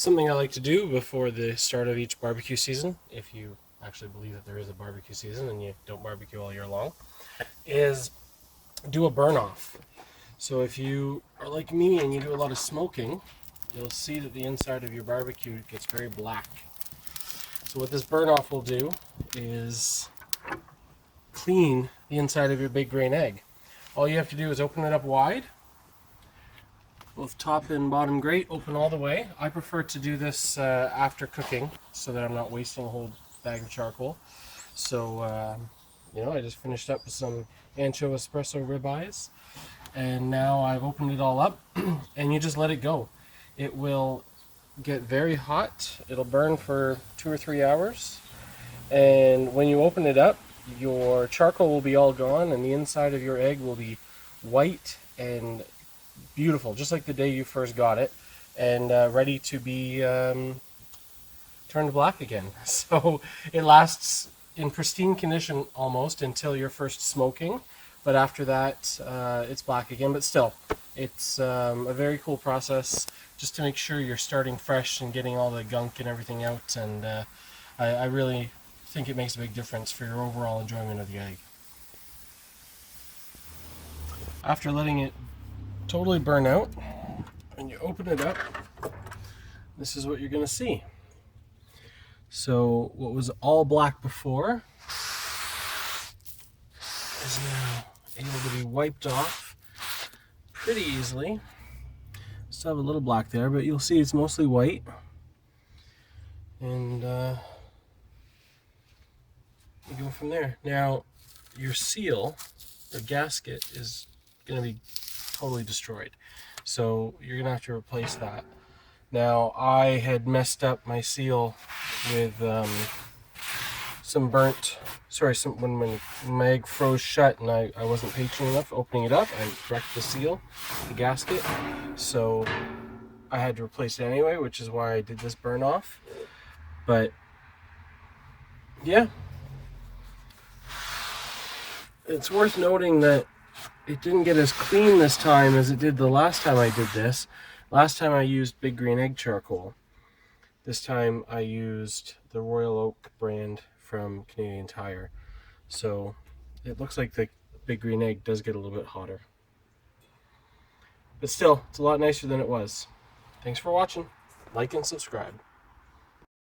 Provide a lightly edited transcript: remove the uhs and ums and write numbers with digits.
Something I like to do before the start of each barbecue season, if you actually believe that there is a barbecue season and you don't barbecue all year long, is do a burn off. So if you are like me and you do a lot of smoking, you'll see that the inside of your barbecue gets very black. So what this burn off will do is clean the inside of your big grain egg. All you have to do is open it up wide, both top and bottom grate, open all the way. I prefer to do this after cooking so that I'm not wasting a whole bag of charcoal. So, I just finished up with some ancho espresso ribeyes, and now I've opened it all up, and you just let it go. It will get very hot. It'll burn for 2 or 3 hours, and when you open it up, your charcoal will be all gone, and the inside of your egg will be white and beautiful, just like the day you first got it, and ready to be turned black again. So it lasts in pristine condition almost until your first smoking, but after that it's black again. But still, it's a very cool process just to make sure you're starting fresh and getting all the gunk and everything out, and I really think it makes a big difference for your overall enjoyment of the egg. After letting it totally burn out, and you open it up, this is what you're going to see. So what was all black before is now able to be wiped off pretty easily. Still have a little black there, but you'll see it's mostly white. And you go from there. Now your seal, or gasket, is going to be totally destroyed, so you're gonna have to replace that. Now I had messed up my seal with when my egg froze shut and I wasn't patient enough opening it up. I wrecked the seal, the gasket, so I had to replace it anyway, which is why I did this burn off. But yeah, it's worth noting that it didn't get as clean this time as it did the last time I did this. Last time I used Big Green Egg charcoal. This time I used the Royal Oak brand from Canadian Tire. So it looks like the Big Green Egg does get a little bit hotter. But still, it's a lot nicer than it was. Thanks for watching. Like and subscribe.